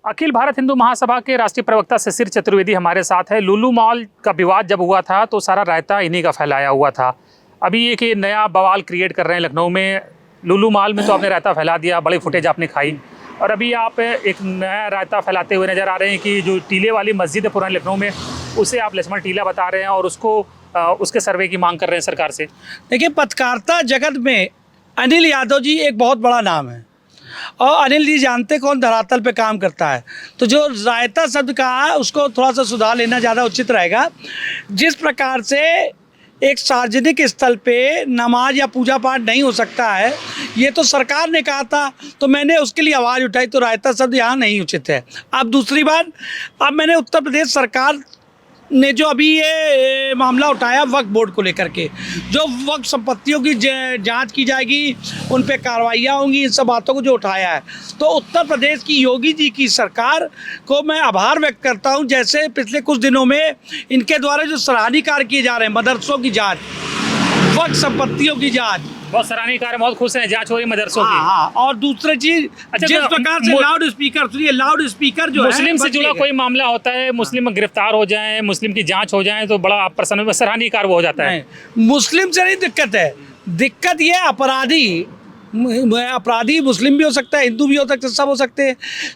अखिल भारत हिंदू महासभा के राष्ट्रीय प्रवक्ता शिशिर चतुर्वेदी हमारे साथ है। लुलु मॉल का विवाद जब हुआ था तो सारा रायता इन्हीं का फैलाया हुआ था। अभी एक ये नया बवाल क्रिएट कर रहे हैं लखनऊ में। लुलु मॉल में तो आपने रायता फैला दिया, बड़ी फुटेज आपने खाई, और अभी आप एक नया रायता फैलाते हुए नज़र आ रहे हैं कि जो टीले वाली मस्जिद है पुराने लखनऊ में, उसे आप लक्ष्मण टीला बता रहे हैं और उसको उसके सर्वे की मांग कर रहे हैं सरकार से। देखिए, पत्रकारिता जगत में अनिल यादव जी एक बहुत बड़ा नाम है और अनिल जी जानते कौन धरातल पे काम करता है। तो जो रायता शब्द कहा है उसको थोड़ा सा सुधार लेना ज़्यादा उचित रहेगा। जिस प्रकार से एक सार्वजनिक स्थल पे नमाज या पूजा पाठ नहीं हो सकता है, ये तो सरकार ने कहा था, तो मैंने उसके लिए आवाज़ उठाई, तो रायता शब्द यहाँ नहीं उचित है। अब दूसरी बात, अब मैंने उत्तर प्रदेश सरकार ने जो अभी ये मामला उठाया वक्फ बोर्ड को लेकर के, जो वक्फ संपत्तियों की जांच की जाएगी, उन पे कार्रवाइयाँ होंगी, इन सब बातों को जो उठाया है, तो उत्तर प्रदेश की योगी जी की सरकार को मैं आभार व्यक्त करता हूं। जैसे पिछले कुछ दिनों में इनके द्वारा जो सराहनीय कार्य किए जा रहे हैं, मदरसों की जाँच, वक्फ संपत्तियों की जाँच, बहुत सराहनीय कार्य, बहुत खुश हैं, जांच हो रही मदरसों की। हाँ, और दूसरी चीज, जिस प्रकार से लाउड स्पीकर जो मुस्लिम से जुड़ा कोई मामला होता है, मुस्लिम गिरफ्तार हो जाएं, मुस्लिम की जांच हो जाए तो बड़ा प्रसन्न सराहनीय कार्य हो जाता है। मुस्लिम से नहीं दिक्कत है, दिक्कत ये अपराधी मुस्लिम भी हो सकता है, हिंदू भी हो सकता है, सब हो सकते हैं।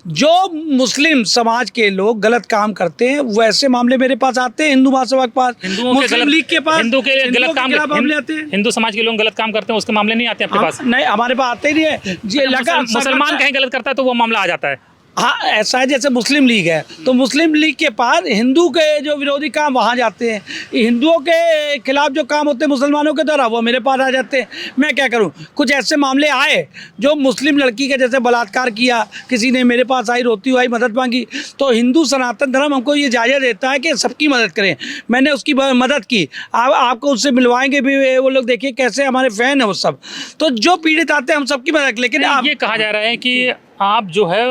जो मुस्लिम समाज के लोग गलत काम करते हैं वैसे मामले मेरे पास आते हैं, हिंदू महासभा के पास, मुस्लिम लीग के पास, हिंदू के गलत काम मामले आते हैं। हिंदू समाज के लोग गलत काम करते हैं, उसके मामले नहीं आते आपके पास? नहीं, हमारे पास आते ही नहीं है। मुसलमान कहीं गलत करता है तो वो मामला आ जाता है। हाँ, ऐसा है जैसे मुस्लिम लीग है, तो मुस्लिम लीग के पास हिंदू के जो विरोधी काम वहाँ जाते हैं, हिंदुओं के खिलाफ जो काम होते हैं मुसलमानों के द्वारा वो मेरे पास आ जाते हैं। मैं क्या करूँ, कुछ ऐसे मामले आए जो मुस्लिम लड़की के जैसे बलात्कार किया, किसी ने मेरे पास आई, रोती हुई मदद मांगी, तो हिंदू सनातन धर्म हमको ये इजाज़त देता है कि सबकी मदद करें। मैंने उसकी मदद की, आपको उससे मिलवाएंगे भी, वो लोग देखिए कैसे हमारे फ़ैन है वो सब। तो जो पीड़ित आते हैं हम सबकी मदद, लेकिन ये कहा जा रहा है कि आप जो है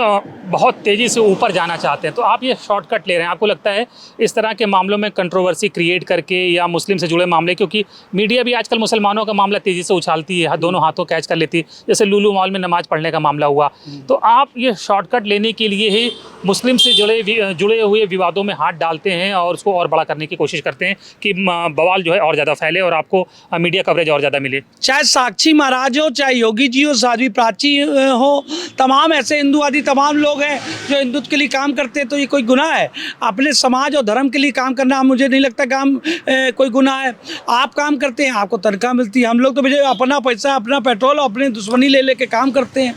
बहुत तेज़ी से ऊपर जाना चाहते हैं, तो आप ये शॉर्टकट ले रहे हैं। आपको लगता है इस तरह के मामलों में कंट्रोवर्सी क्रिएट करके, या मुस्लिम से जुड़े मामले, क्योंकि मीडिया भी आजकल मुसलमानों का मामला तेज़ी से उछालती है, दोनों हाथों कैच कर लेती है, जैसे लुलु मॉल में नमाज पढ़ने का मामला हुआ, तो आप ये शॉर्टकट लेने के लिए ही मुस्लिम से जुड़े हुए विवादों में हाथ डालते हैं और उसको और बड़ा करने की कोशिश करते हैं कि बवाल जो है और ज़्यादा फैले और आपको मीडिया कवरेज और ज़्यादा मिले। चाहे साक्षी महाराज हो, चाहे योगी जी हो, साध्वी प्राची हो, तमाम ऐसे हिंदुवादी तमाम लोग हैं जो हिंदुत्व के लिए काम करते हैं, तो ये कोई गुनाह है? अपने समाज और धर्म के लिए काम करना मुझे नहीं लगता काम कोई गुनाह है। आप काम करते हैं, आपको तनख्वाह मिलती है, हम लोग तो मुझे अपना पैसा, अपना पेट्रोल, अपनी दुश्मनी ले लेके काम करते हैं।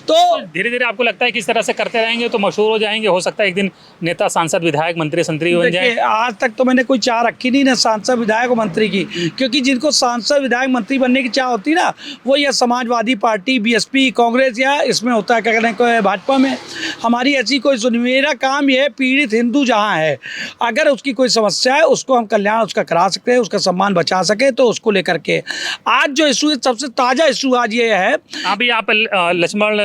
तो धीरे धीरे आपको लगता है कि इस तरह से करते रहेंगे तो मशहूर हो जाएंगे, हो सकता है एक दिन नेता, सांसद, विधायक, मंत्री, संतरी बन जाए? आज तक तो मैंने कोई चाह रखी नहीं ना सांसद, विधायक और मंत्री की, क्योंकि जिनको सांसद, विधायक, मंत्री बनने की चाह होती ना, वो या समाजवादी पार्टी, बीएसपी, कांग्रेस या इसमें होता है, क्या कहते हैं, भाजपा में। हमारी ऐसी कोई सुन, मेरा काम ये है, पीड़ित हिंदू जहाँ है, अगर उसकी कोई समस्या है उसको हम कल्याण उसका करा सकते हैं, उसका सम्मान बचा सके, तो उसको लेकर के आज जो इशू है, सबसे ताज़ा इशू आज ये है। अभी आप लक्ष्मण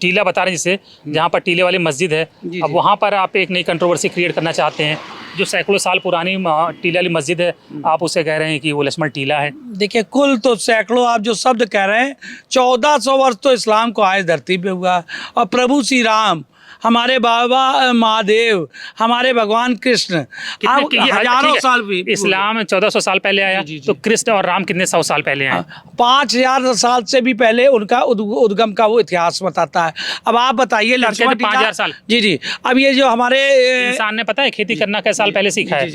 टीला बता रहे हैं, जिसे जहाँ पर टीले वाली मस्जिद है, अब वहाँ पर आप एक नई कंट्रोवर्सी क्रिएट करना चाहते हैं। जो सैकड़ों साल पुरानी टीले वाली मस्जिद है, आप उसे कह रहे हैं कि वो लक्ष्मण टीला है। देखिए, कुल तो सैकड़ों, आप जो शब्द कह रहे हैं, 1400 वर्ष तो इस्लाम को आए धरती पे हुआ, और प्रभु श्री राम, हमारे बाबा महादेव, हमारे भगवान कृष्ण, हजारों साल भी, इस्लाम 1400 साल पहले आया, तो कृष्ण और राम कितने 100 साल पहले आए? 5000 साल से भी पहले उनका उद्गम का वो इतिहास बताता है। अब आप बताइए, लक्ष्मण 5000 साल, जी, अब ये जो हमारे इंसान ने, पता है, खेती करना कैसे साल पहले सीखा है?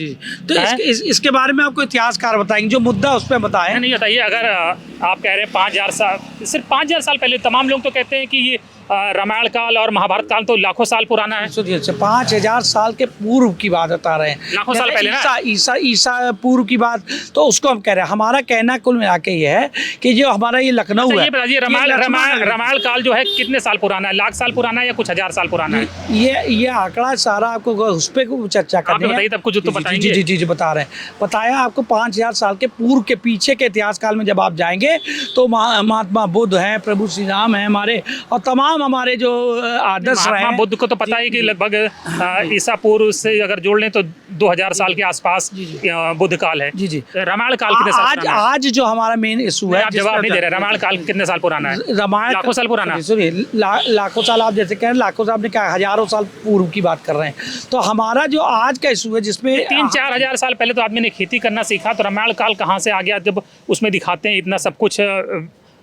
तो इसके बारे में आपको इतिहासकार बताएंगे, जो मुद्दा उस पर बताए। नहीं बताइए, अगर आप कह रहे हैं 5000 साल, सिर्फ 5000 साल पहले, तमाम लोग तो कहते हैं कि ये रामायण काल और महाभारत काल तो लाखों साल पुराना है। सुनिए, 5000 साल के पूर्व की बात बता रहे हैं, लाखों साल पहले ना, ईसा पूर्व की बात, तो उसको हम कह रहे हैं। हमारा कहना कुल मिला के ये है कि जो हमारा ये लखनऊ है, ये बताइए, रामायण काल जो है कितने साल पुराना है? लाख साल पुराना है या कुछ हजार साल पुराना है? ये आंकड़ा सारा आपको उस पर चर्चा करनी है, बताइए तब कुछ तो बताएंगे। जी बता रहे हैं, बताया आपको। 5000 साल के पूर्व के पीछे के इतिहास काल में जब आप जाएंगे तो महात्मा बुद्ध हैं, प्रभु श्री राम हैं हमारे, और तमाम तमाम हमारे जो आदर्श रहे महात्मा हैं। बुद्ध को तो पता है कि लगभग ईसा पूर्व से अगर जोड़ लें तो 2000 साल के आसपास बुद्ध काल है। जी जी। रामायण काल कितने साल आज पुराना है? आज जो हमारा मेन इशू है, आप जवाब नहीं दे रहे। रामायण काल कितने साल पुराना है? रामायण लाखों साल पुराना। सुनिए, लाखों साल आप जैसे कह रहे हैं, लाखों साल आपने कहा, हजारों साल पूर्व की बात कर रहे हैं। तो हमारा जो आज का इशू है जिसमें 3-4 हजार साल पहले तो आदमी ने खेती करना सीखा, तो रामायण काल कहाँ से आ गया? जब उसमें दिखाते हैं इतना सब कुछ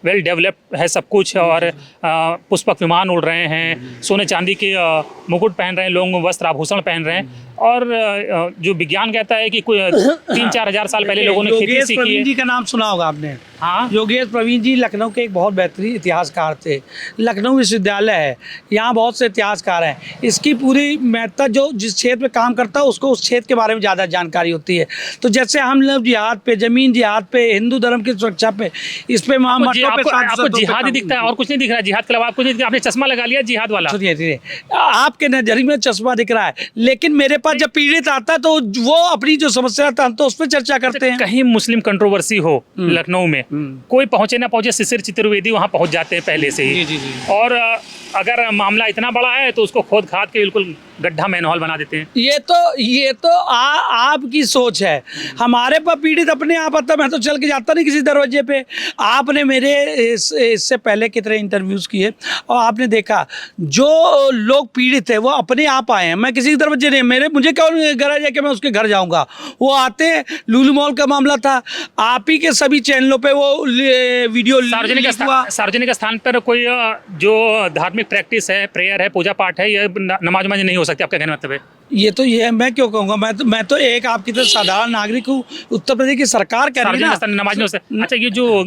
वेल डेवलप्ड है सब कुछ, और पुष्पक विमान उड़ रहे हैं, सोने चांदी के मुकुट पहन रहे हैं लोग, वस्त्र आभूषण पहन रहे हैं, और जो विज्ञान कहता है कि कोई 3-4 हजार साल पहले लोगों ने खेती योगेश सीखी प्रवीण है। जी का नाम सुना होगा आपने। हाँ, योगेश प्रवीण जी लखनऊ के एक बहुत बेहतरीन इतिहासकार थे। लखनऊ विश्वविद्यालय है, यहाँ बहुत से इतिहासकार हैं। इसकी पूरी महत्ता जो जिस क्षेत्र में काम करता है उसको उस क्षेत्र के बारे में ज़्यादा जानकारी होती है। तो जैसे हम लोग जिहाद पे, ज़मीन जिहाद पे, हिंदू धर्म की सुरक्षा पे, इस पे आपको जिहाद ही दिखता है और कुछ नहीं दिख रहा? जिहाद के अलावा आपको नहीं दिख रहा? आपने चश्मा लगा लिया जिहाद वाला। सुनिए, आपके नजरिए में चश्मा दिख रहा है, लेकिन मेरे पास जब पीड़ित आता है तो वो अपनी जो समस्या था हम तो उस पर चर्चा करते हैं। कहीं मुस्लिम कंट्रोवर्सी हो लखनऊ में, कोई पहुंचे ना पहुंचे, शिशिर चतुर्वेदी वहां पहुंच जाते हैं पहले से ही। जी। और अगर मामला इतना बड़ा है तो उसको खोद खाद के बिल्कुल गड्ढा मैनहोल बना देते हैं। ये तो आपकी सोच है। हमारे पर पीड़ित अपने आप आता, मैं तो चल के जाता नहीं किसी दरवाजे पे। आपने मेरे इससे पहले कितने इंटरव्यूज़ किए और आपने देखा जो लोग पीड़ित है वो अपने आप आए हैं। मैं किसी के दरवाजे नहीं, मुझे कौन गरज है कि मैं उसके घर जाऊंगा? वो आते हैं। लुलु मॉल का मामला था, आप ही के सभी चैनलों पे वो वीडियो सार्वजनिक स्थान पर कोई जो धार्मिक प्रैक्टिस है, प्रेयर है, पूजा पाठ है, ये नमाज नहीं हो सकती, आपका कहना मतलब है? ये है, मैं क्यों कहूँगा? मैं तो एक आपकी तरह साधारण नागरिक हूँ। उत्तर प्रदेश की सरकार कह रही है ना नमाज नहीं हो सकती। अच्छा, ये जो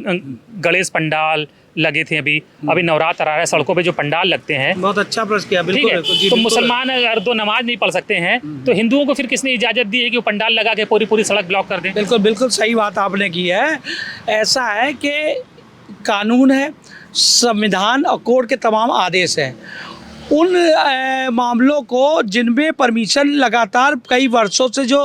गणेश पंडाल लगे थे, अभी नवरात्र आ रहा है, सड़कों पे जो पंडाल लगते हैं, बहुत अच्छा प्रश्न किया। ठीक है, तो मुसलमान अगर दो नमाज नहीं पढ़ सकते हैं तो हिंदुओं को फिर किसने इजाजत दी है कि वो पंडाल लगा के पूरी सड़क ब्लॉक कर दें? बिल्कुल सही बात आपने की है। ऐसा है कि कानून है, संविधान और कोर्ट के तमाम आदेश हैं। उन मामलों को जिनमें परमिशन लगातार कई वर्षों से जो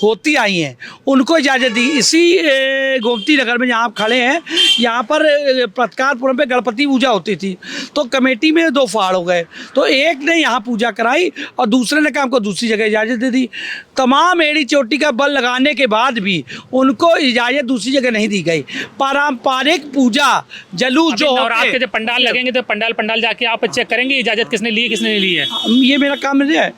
होती आई हैं उनको इजाज़त दी। इसी गोमती नगर में जहाँ आप खड़े हैं, यहाँ पर पत्रकारपुरम पे गणपति पूजा होती थी, तो कमेटी में दो फाड़ हो गए। तो एक ने यहाँ पूजा कराई और दूसरे ने काम को दूसरी जगह इजाज़त दे दी। तमाम एड़ी चोटी का बल लगाने के बाद भी उनको इजाज़त दूसरी जगह नहीं दी गई। पारंपरिक पूजा जुलूस जो नवरात्र के जब पंडाल लगेंगे तो पंडाल जाके आप चेक करेंगे इजाज़त किसने ली है, किसने नहीं ली है? ये मेरा काम नहीं है।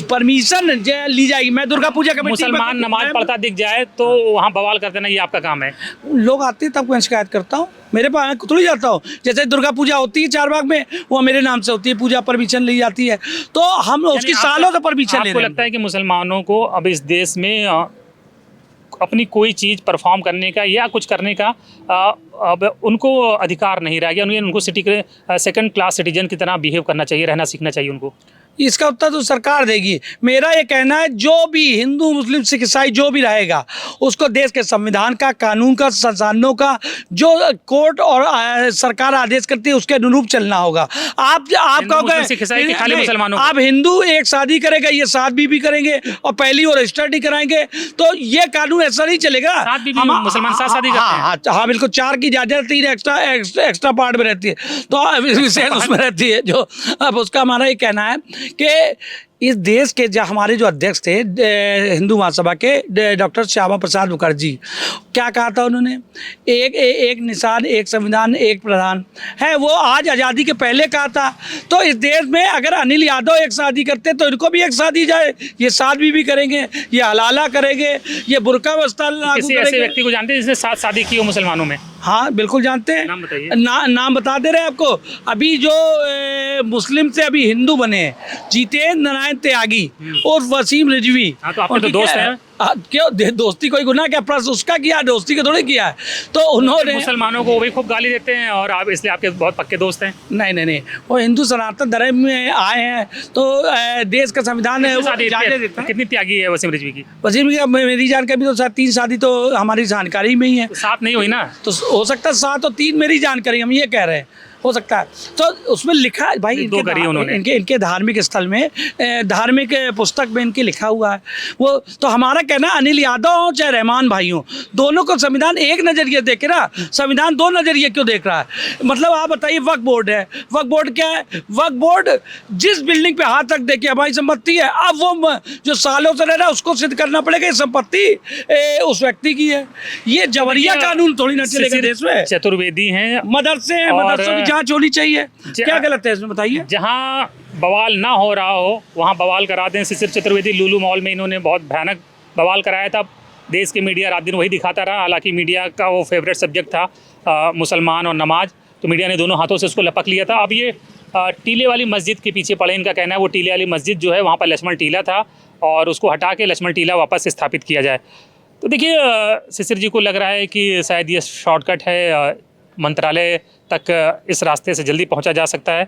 परमिशन ली जाएगी। मैं दुर्गा पूजा कमेटी, मुसलमान नमाज पढ़ता दिख जाए तो वहाँ बवाल कर देना, ये आपका काम है? लोग आते हैं तब मैं शिकायत करता हूँ, मेरे पास थोड़ी जाता हूँ। जैसे दुर्गा पूजा होती है चारबाग में, वो मेरे नाम से होती है, पूजा परमिशन ली जाती है, तो हम उसकी सालों से परमिशन ले रहे हैं। आपको लगता है कि मुसलमानों को अब इस देश में अपनी कोई चीज़ परफॉर्म करने का या कुछ करने का अब उनको अधिकार नहीं रह गया? उनको सिटी के सेकंड क्लास सिटीजन की तरह बिहेव करना चाहिए, रहना सीखना चाहिए उनको? इसका उत्तर तो सरकार देगी। मेरा ये कहना है जो भी हिंदू, मुस्लिम, सिख, ईसाई जो भी रहेगा उसको देश के संविधान का, कानून का, संसाधनों का जो कोर्ट और सरकार आदेश करती है उसके अनुरूप चलना होगा। आप कहोगे आप हिंदू एक शादी करेगा, ये 7 बीवी करेंगे और पहली और रजिस्टर्ड ही कराएंगे, तो ये कानून ऐसा नहीं चलेगा। मुसलमान 7 शादी करते हैं। हाँ बिल्कुल, 4 की इजाजत, 3 एक्स्ट्रा पार्ट में रहती है, तो विशेष उसमें रहती है। जो अब उसका हमारा ये कहना है कि इस देश के जो हमारे जो अध्यक्ष थे हिंदू महासभा के डॉक्टर श्यामा प्रसाद मुखर्जी, क्या कहा था उन्होंने? एक निशान, एक संविधान, एक प्रधान है। वो आज आज़ादी के पहले कहा था। तो इस देश में अगर अनिल यादव एक शादी करते तो इनको भी एक शादी जाए। ये 7 बीवी करेंगे, ये हलाला करेंगे, ये बुर्का वस्ता लागू करेंगे। ऐसे व्यक्ति को जानते हैं जिसने 7 शादी की हो मुसलमानों में? हाँ बिल्कुल जानते हैं। नाम बताइए। नाम बता दे रहे हैं आपको। अभी जो मुस्लिम से अभी हिंदू बने, जितेंद्र नारायण त्यागी और वसीम रिजवी। हाँ, तो आपके तो दोस्त हैं। क्यों दोस्ती कोई गुनाह क्या? प्रश्न उसका किया, दोस्ती का थोड़ी किया है। तो उन्होंने मुसलमानों को वो भी खूब गाली देते हैं और आप इसलिए आपके बहुत पक्के दोस्त हैं? नहीं, वो हिंदू सनातन धर्म में आए हैं तो देश का संविधान है। कितनी त्यागी है वसीम रिजवी की? वसीम की मेरी जानकारी तो 3 शादी तो हमारी जानकारी में ही है। 7 नहीं हुई ना? तो हो सकता है 7 और 3 मेरी जानकारी, हम ये कह रहे हैं। हो सकता है। तो उसमें लिखा भाई दो करी उन्होंने। इनके धार्मिक स्थल में, धार्मिक पुस्तक में इनके लिखा हुआ है वो। तो हमारा कहना, अनिल यादव हो चाहे रहमान भाई हो, दोनों को संविधान एक नज़रिए देखे ना, संविधान दो नज़रिए क्यों देख रहा है? मतलब आप बताइए, वक्फ बोर्ड है, वक्फ बोर्ड क्या है? वक्फ बोर्ड जिस बिल्डिंग पे हाथ रख दे के हमारी संपत्ति है, अब वो जो सालों से रह रहा है उसको सिद्ध करना पड़ेगा ये संपत्ति उस व्यक्ति की है। ये जबरिया कानून थोड़ी ना चलेगा देश में। चतुर्वेदी हैं, मदरसे हैं, मदरसों की जांच होनी चाहिए। क्या गलत है इसमें बताइए? जहाँ बवाल ना हो रहा हो वहाँ बवाल करा दें। शिशिर चतुर्वेदी लुलु मॉल में इन्होंने बहुत भयानक बवाल कराया था। देश के मीडिया रात दिन वही दिखाता रहा। हालांकि मीडिया का वो फेवरेट सब्जेक्ट था मुसलमान और नमाज, तो मीडिया ने दोनों हाथों से उसको लपक लिया था। अब ये टीले वाली मस्जिद के पीछे पड़े। इनका कहना है वो टीले वाली मस्जिद जो है वहाँ पर लक्ष्मण टीला था और उसको हटा के लक्ष्मण टीला वापस स्थापित किया जाए। तो देखिए, शिशिर जी को लग रहा है कि शायद ये शॉर्टकट है, मंत्रालय तक इस रास्ते से जल्दी पहुंचा जा सकता है।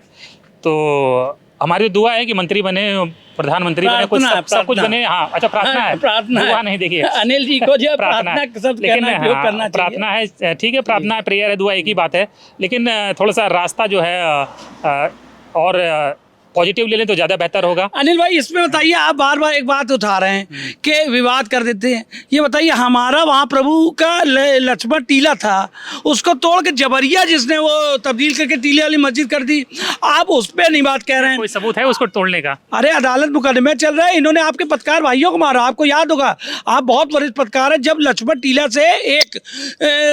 तो हमारी दुआ है कि मंत्री बने, प्रधानमंत्री बने, कुछ सब कुछ बने। हाँ, अच्छा, प्रार्थना है, दुआ नहीं। देखिए अनिल जी को जो प्रार्थना शब्द कहना उपयोग करना चाहिए। प्रार्थना है, ठीक है, प्रार्थना है, प्रेयर है, दुआ एक ही बात है। लेकिन थोड़ा सा रास्ता जो है और पॉजिटिव ले लें तो ज़्यादा बेहतर होगा। अनिल भाई, इसमें बताइए, आप बार बार एक बात उठा रहे हैं कि विवाद कर देते हैं। ये बताइए, हमारा वहाँ प्रभु का लक्ष्मण टीला था, उसको तोड़ के जबरिया जिसने वो तब्दील करके टीले वाली मस्जिद कर दी, आप उस पर नहीं बात कह रहे हैं? कोई सबूत है उसको तोड़ने का? अरे अदालत मुकदमे चल रहा है, इन्होंने आपके पत्रकार भाइयों को मारा। आपको याद होगा, आप बहुत वरिष्ठ पत्रकार हैं, जब लक्ष्मण टीला से एक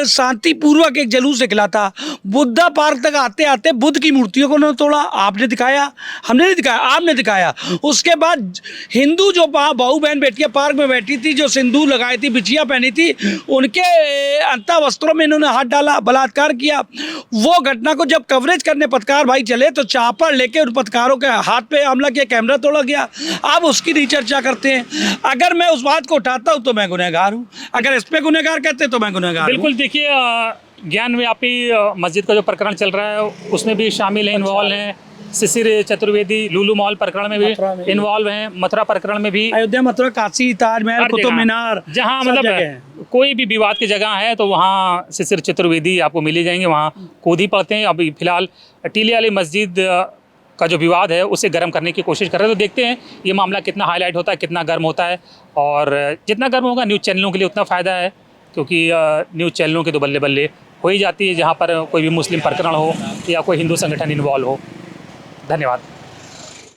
शांतिपूर्वक एक जुलूस निकला था, बुद्धा पार्क तक आते आते बुद्ध की मूर्तियों को उन्होंने तोड़ा। आपने दिखाया, हमने नहीं दिखाया, आपने दिखाया। उसके बाद हिंदू जो बहू बहन बेटियां पार्क में बैठी थी, जो सिंदूर लगाई थी, बिछिया पहनी थी, उनके अंता वस्त्रों में इन्होंने हाथ डाला, बलात्कार किया। वो घटना को जब कवरेज करने पत्रकार भाई चले तो चापड़ लेके उन पत्रकारों के हाथ पे हमला किया, कैमरा तोड़ा गया। आप उसकी नहीं चर्चा करते हैं। अगर मैं उस बात को उठाता हूँ तो मैं गुनहगार हूँ, अगर इस पे गुनहगार कहते तो मैं गुनहगार हूँ। बिल्कुल। देखिए, ज्ञानव्यापी मस्जिद का जो प्रकरण चल रहा है उसमें भी शामिल है, इन्वॉल्व हैं। शिशिर चतुर्वेदी लुलु मॉल प्रकरण में भी इन्वॉल्व हैं, मथुरा प्रकरण में भी, अयोध्या, मथुरा, काशी, ताजमहल, कुतुब मीनार, जहाँ मतलब कोई भी विवाद की जगह है तो वहाँ शिशिर चतुर्वेदी आपको मिल ही जाएंगे, वहाँ कूद ही पड़ते हैं। अभी फिलहाल टीले वाली मस्जिद का जो विवाद है उसे गर्म करने की कोशिश कर रहे हैं। तो देखते हैं ये मामला कितना हाईलाइट होता है, कितना गर्म होता है। और जितना गर्म होगा न्यूज़ चैनलों के लिए उतना फ़ायदा है, क्योंकि न्यूज़ चैनलों के तो बल्ले बल्ले हो ही जाती है जहाँ पर कोई भी मुस्लिम प्रकरण हो या कोई हिंदू संगठन इन्वॉल्व हो। धन्यवाद।